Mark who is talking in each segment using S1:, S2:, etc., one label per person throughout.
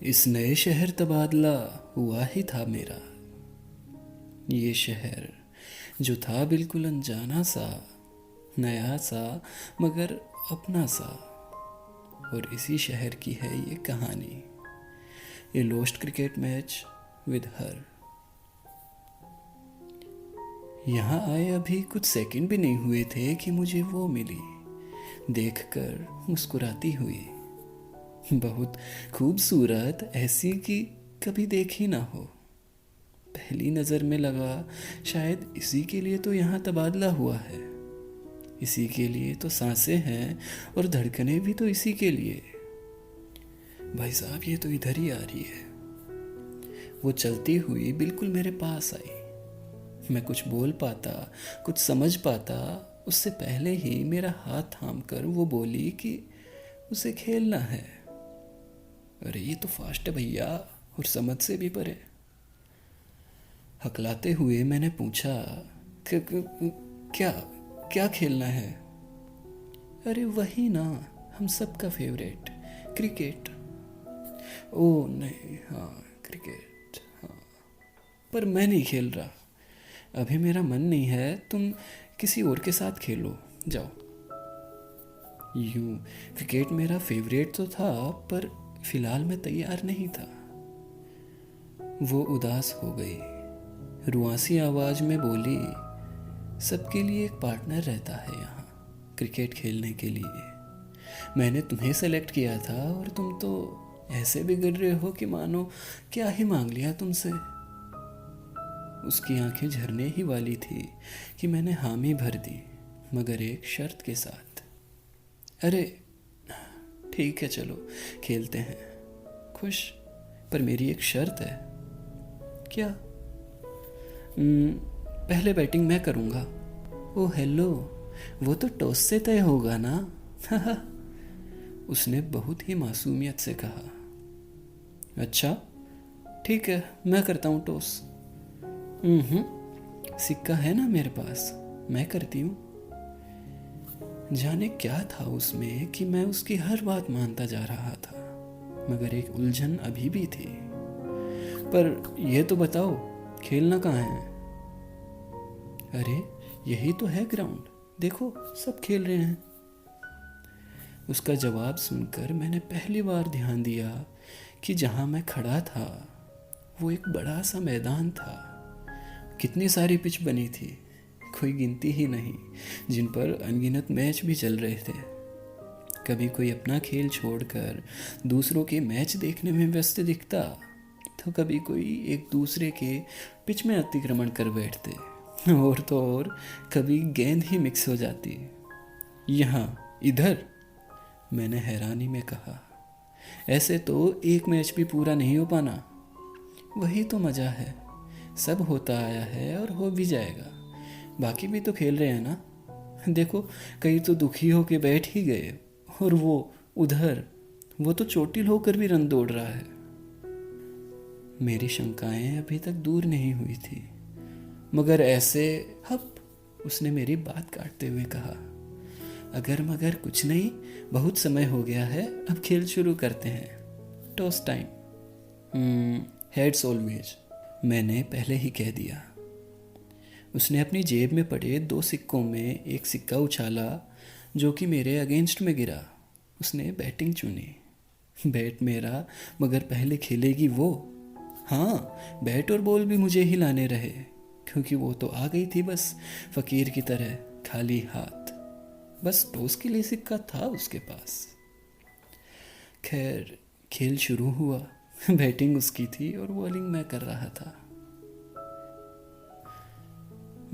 S1: इस नए शहर तबादला हुआ ही था मेरा। ये शहर जो था बिल्कुल अनजाना सा, नया सा, मगर अपना सा। और इसी शहर की है ये कहानी, a lost cricket match with her. यहाँ आए अभी कुछ सेकंड भी नहीं हुए थे कि मुझे वो मिली, देखकर मुस्कुराती हुई। बहुत खूबसूरत, ऐसी कि कभी देखी ना हो। पहली नज़र में लगा शायद इसी के लिए तो यहाँ तबादला हुआ है, इसी के लिए तो सांसें हैं और धड़कनें भी तो इसी के लिए। भाई साहब, ये तो इधर ही आ रही है। वो चलती हुई बिल्कुल मेरे पास आई। मैं कुछ बोल पाता, कुछ समझ पाता उससे पहले ही मेरा हाथ थाम कर वो बोली कि उसे खेलना है। अरे ये तो फास्ट है भैया, और समझ से भी परे। हकलाते हुए मैंने पूछा क्या क्या खेलना है? अरे वही ना, हम सबका फेवरेट, क्रिकेट। ओ नहीं, हाँ क्रिकेट, हाँ। पर मैं नहीं खेल रहा, अभी मेरा मन नहीं है, तुम किसी और के साथ खेलो, जाओ। यूं क्रिकेट मेरा फेवरेट तो था, पर फिलहाल मैं तैयार नहीं था। वो उदास हो गई, रुआसी आवाज में बोली, सबके लिए एक पार्टनर रहता है यहाँ क्रिकेट खेलने के लिए। मैंने तुम्हें सेलेक्ट किया था और तुम तो ऐसे बिगड़ रहे हो कि मानो क्या ही मांग लिया तुमसे। उसकी आंखें झरने ही वाली थी कि मैंने हामी भर दी, मगर एक शर्त के साथ। अरे ठीक है, चलो खेलते हैं। खुश, पर मेरी एक शर्त है। क्या? पहले बैटिंग मैं करूँगा। ओ हेलो, वो तो टॉस से तय होगा ना? उसने बहुत ही मासूमियत से कहा। अच्छा ठीक है, मैं करता हूँ टॉस। सिक्का है ना मेरे पास, मैं करती हूँ। जाने क्या था उसमें कि मैं उसकी हर बात मानता जा रहा था, मगर एक उलझन अभी भी थी। पर यह तो बताओ, खेलना कहाँ है? अरे यही तो है ग्राउंड, देखो सब खेल रहे हैं। उसका जवाब सुनकर मैंने पहली बार ध्यान दिया कि जहाँ मैं खड़ा था वो एक बड़ा सा मैदान था। कितनी सारी पिच बनी थी, कोई गिनती ही नहीं, जिन पर अनगिनत मैच भी चल रहे थे। कभी कोई अपना खेल छोड़कर दूसरों के मैच देखने में व्यस्त दिखता, तो कभी कोई एक दूसरे के पिच में अतिक्रमण कर बैठते, और तो और कभी गेंद ही मिक्स हो जाती। यहाँ इधर, मैंने हैरानी में कहा। ऐसे तो एक मैच भी पूरा नहीं हो पाना। वही तो मज़ा है, सब होता आया है और हो भी जाएगा। बाकी भी तो खेल रहे हैं ना, देखो कई तो दुखी होके बैठ ही गए, और वो उधर, वो तो चोटिल होकर भी रन दौड़ रहा है। मेरी शंकाएं अभी तक दूर नहीं हुई थी, मगर ऐसे हप, उसने मेरी बात काटते हुए कहा। अगर मगर कुछ नहीं, बहुत समय हो गया है, अब खेल शुरू करते हैं। Toss time. हेड्स ऑलवेज, मैंने पहले ही कह दिया। उसने अपनी जेब में पड़े 2 सिक्कों में एक सिक्का उछाला, जो कि मेरे अगेंस्ट में गिरा। उसने बैटिंग चुनी। बैट मेरा, मगर पहले खेलेगी वो। हाँ, बैट और बॉल भी मुझे ही लाने रहे, क्योंकि वो तो आ गई थी बस फकीर की तरह खाली हाथ। बस टॉस के लिए सिक्का था उसके पास। खैर, खेल शुरू हुआ। बैटिंग उसकी थी और बॉलिंग मैं कर रहा था।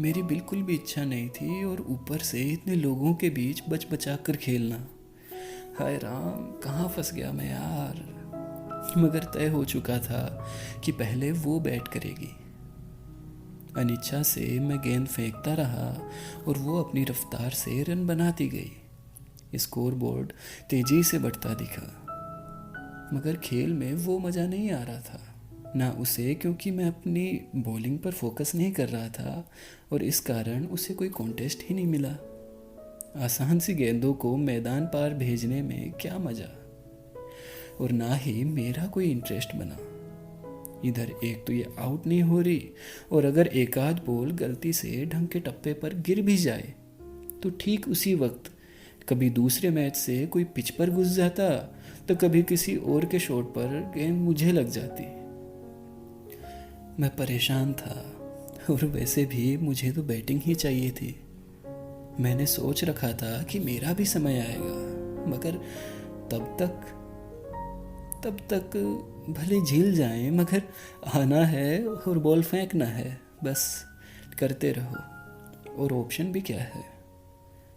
S1: मेरी बिल्कुल भी इच्छा नहीं थी, और ऊपर से इतने लोगों के बीच बच बचा कर खेलना। हाय राम, कहाँ फंस गया मैं यार। मगर तय हो चुका था कि पहले वो बैट करेगी। अनिच्छा से मैं गेंद फेंकता रहा और वो अपनी रफ्तार से रन बनाती गई। स्कोर बोर्ड तेजी से बढ़ता दिखा, मगर खेल में वो मज़ा नहीं आ रहा था, ना उसे, क्योंकि मैं अपनी बॉलिंग पर फोकस नहीं कर रहा था, और इस कारण उसे कोई कॉन्टेस्ट ही नहीं मिला। आसान सी गेंदों को मैदान पार भेजने में क्या मज़ा। और ना ही मेरा कोई इंटरेस्ट बना। इधर एक तो ये आउट नहीं हो रही, और अगर एक आध बॉल गलती से ढंग के टप्पे पर गिर भी जाए तो ठीक उसी वक्त कभी दूसरे मैच से कोई पिच पर घुस जाता, तो कभी किसी और के शॉट पर गेंद मुझे लग जाती। मैं परेशान था, और वैसे भी मुझे तो बैटिंग ही चाहिए थी। मैंने सोच रखा था कि मेरा भी समय आएगा, मगर तब तक भले झील जाएं, मगर आना है और बॉल फेंकना है, बस करते रहो। और ऑप्शन भी क्या है?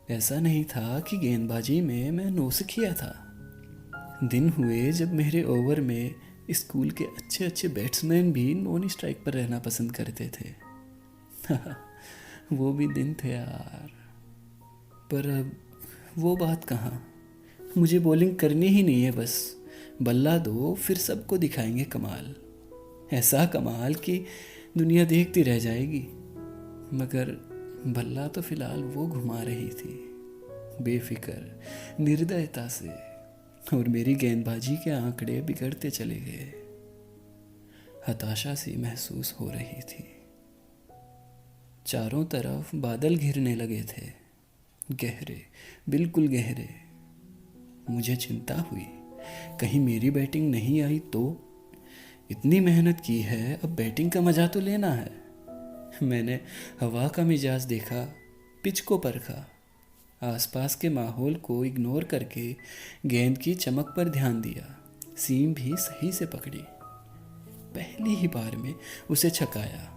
S1: ऐसा नहीं था कि गेंदबाजी में मैं नौसिखिया था। दिन हुए जब मेरे ओवर में स्कूल के अच्छे अच्छे बैट्समैन भी नॉन स्ट्राइक पर रहना पसंद करते थे। वो भी दिन थे यार। पर अब वो बात कहाँ। मुझे बॉलिंग करनी ही नहीं है, बस बल्ला दो, फिर सबको दिखाएंगे कमाल। ऐसा कमाल कि दुनिया देखती रह जाएगी। मगर बल्ला तो फिलहाल वो घुमा रही थी, बेफिक्र निर्दयता से, और मेरी गेंदबाजी के आंकड़े बिगड़ते चले गए। हताशा सी महसूस हो रही थी। चारों तरफ बादल घिरने लगे थे, गहरे, बिल्कुल गहरे। मुझे चिंता हुई, कहीं मेरी बैटिंग नहीं आई तो। इतनी मेहनत की है, अब बैटिंग का मजा तो लेना है। मैंने हवा का मिजाज देखा, पिच को परखा, आसपास के माहौल को इग्नोर करके गेंद की चमक पर ध्यान दिया। सीम भी सही से पकड़ी, पहली ही बार में उसे छकाया।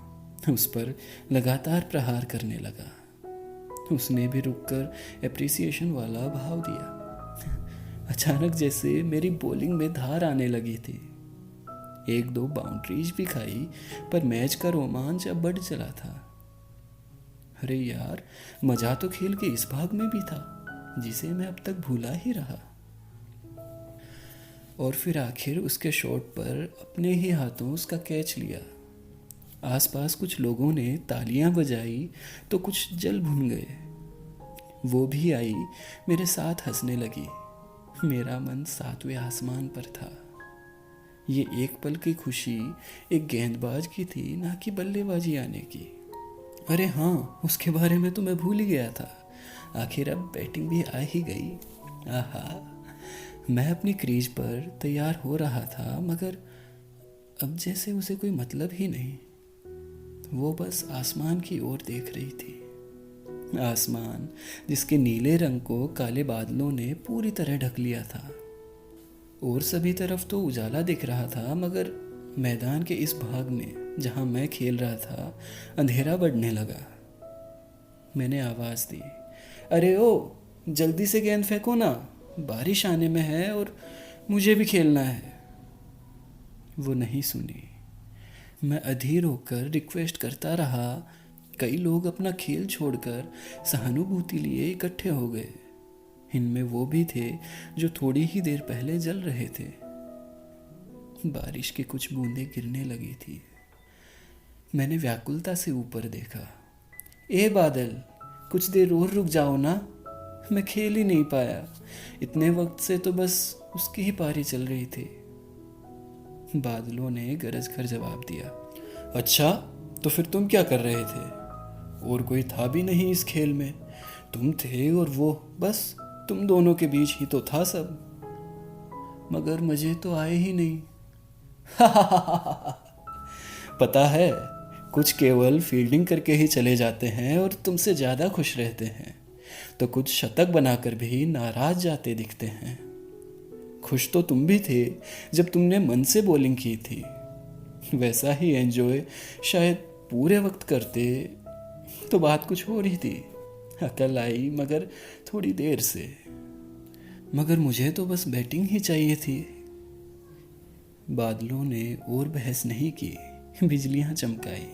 S1: उस पर लगातार प्रहार करने लगा। उसने भी रुककर एप्रिसिएशन वाला भाव दिया। अचानक जैसे मेरी बॉलिंग में धार आने लगी थी। एक दो बाउंड्रीज भी खाई, पर मैच का रोमांच अब बढ़ चला था। अरे यार, मजा तो खेल के इस भाग में भी था जिसे मैं अब तक भूला ही रहा। और फिर आखिर उसके शॉट पर अपने ही हाथों उसका कैच लिया। आसपास कुछ लोगों ने तालियां बजाई तो कुछ जल भुन गए। वो भी आई, मेरे साथ हंसने लगी। मेरा मन सातवें आसमान पर था। ये एक पल की खुशी एक गेंदबाज की थी, ना कि बल्लेबाजी आने की। अरे हाँ, उसके बारे में तो मैं भूल ही गया था। आखिर अब बैटिंग भी आ ही गई। आहा, मैं अपनी क्रीज पर तैयार हो रहा था, मगर अब जैसे उसे कोई मतलब ही नहीं। वो बस आसमान की ओर देख रही थी। आसमान जिसके नीले रंग को काले बादलों ने पूरी तरह ढक लिया था, और सभी तरफ तो उजाला दिख रहा था, मगर मैदान के इस भाग में जहां मैं खेल रहा था अंधेरा बढ़ने लगा। मैंने आवाज दी, अरे ओ, जल्दी से गेंद फेंको ना, बारिश आने में है और मुझे भी खेलना है। वो नहीं सुनी। मैं अधीर होकर रिक्वेस्ट करता रहा। कई लोग अपना खेल छोड़कर सहानुभूति लिए इकट्ठे हो गए। इनमें वो भी थे जो थोड़ी ही देर पहले जल रहे थे। बारिश की कुछ बूंदें गिरने लगी थी। मैंने व्याकुलता से ऊपर देखा। ए बादल, कुछ देर और रुक जाओ ना। मैं खेल ही नहीं पाया। इतने वक्त से तो बस उसकी ही पारी चल रही थी। बादलों ने गरज कर जवाब दिया, अच्छा, तो फिर तुम क्या कर रहे थे? और कोई था भी नहीं इस खेल में। तुम थे और वो, बस तुम दोनों के बीच ही तो था सब। मगर मजे तो आए ही नहीं। पता है, कुछ केवल फील्डिंग करके ही चले जाते हैं और तुमसे ज़्यादा खुश रहते हैं, तो कुछ शतक बनाकर भी नाराज जाते दिखते हैं। खुश तो तुम भी थे जब तुमने मन से बॉलिंग की थी। वैसा ही एंजॉय शायद पूरे वक्त करते तो बात कुछ हो रही थी। अकल आई, मगर थोड़ी देर से। मगर मुझे तो बस बैटिंग ही चाहिए थी। बादलों ने और बहस नहीं की, बिजलियां चमकाई।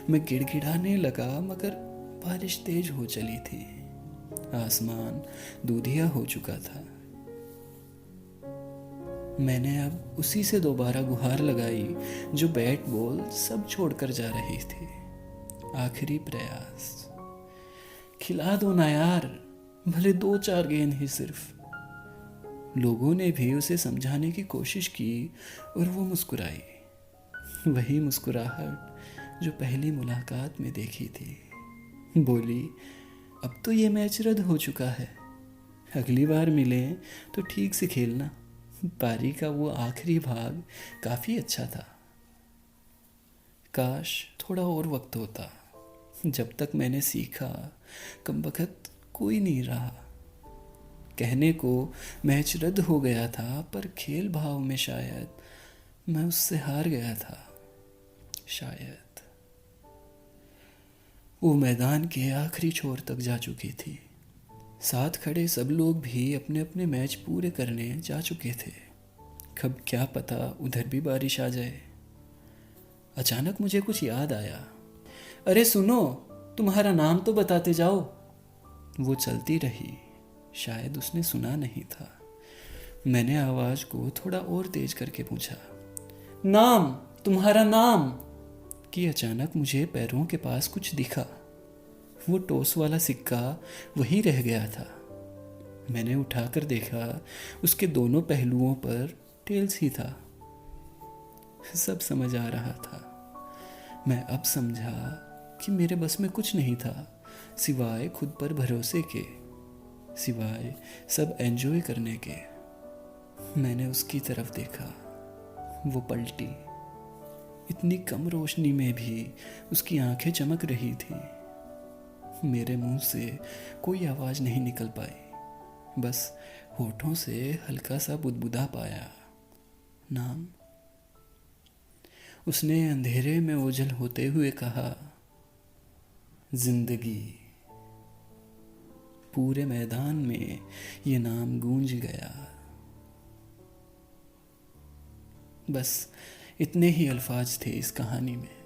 S1: मैं गिड़गिड़ाने लगा, मगर बारिश तेज हो चली थी। आसमान दूधिया हो चुका था। मैंने अब उसी से दोबारा गुहार लगाई जो बैट बॉल सब छोड़कर जा रही थी। आखिरी प्रयास, खिला दो ना यार, भले 2-4 गेंद ही सिर्फ। लोगों ने भी उसे समझाने की कोशिश की और वो मुस्कुराई, वही मुस्कुराहट जो पहली मुलाकात में देखी थी। बोली, अब तो ये मैच रद्द हो चुका है, अगली बार मिलें तो ठीक से खेलना। पारी का वो आखिरी भाग काफ़ी अच्छा था। काश थोड़ा और वक्त होता। जब तक मैंने सीखा कमबख्त कोई नहीं रहा। कहने को मैच रद्द हो गया था, पर खेल भाव में शायद मैं उससे हार गया था। शायद वो मैदान के आखिरी छोर तक जा चुकी थी। साथ खड़े सब लोग भी अपने अपने मैच पूरे करने जा चुके थे। कब क्या पता उधर भी बारिश आ जाए। अचानक मुझे कुछ याद आया। अरे सुनो, तुम्हारा नाम तो बताते जाओ। वो चलती रही, शायद उसने सुना नहीं था। मैंने आवाज़ को थोड़ा और तेज करके पूछा, नाम, तुम्हारा नाम। कि अचानक मुझे पैरों के पास कुछ दिखा। वो टॉस वाला सिक्का वहीं रह गया था। मैंने उठाकर देखा, उसके दोनों पहलुओं पर टेल्स ही था। सब समझ आ रहा था। मैं अब समझा कि मेरे बस में कुछ नहीं था सिवाय खुद पर भरोसे के, सिवाय सब एंजॉय करने के। मैंने उसकी तरफ देखा। वो पलटी। इतनी कम रोशनी में भी उसकी आंखें चमक रही थी। मेरे मुंह से कोई आवाज़ नहीं निकल पाई, बस होठों से हल्का सा बुदबुदा पाया, नाम। उसने अंधेरे में ओझल होते हुए कहा, जिंदगी। पूरे मैदान में ये नाम गूंज गया। बस इतने ही अल्फाज थे इस कहानी में।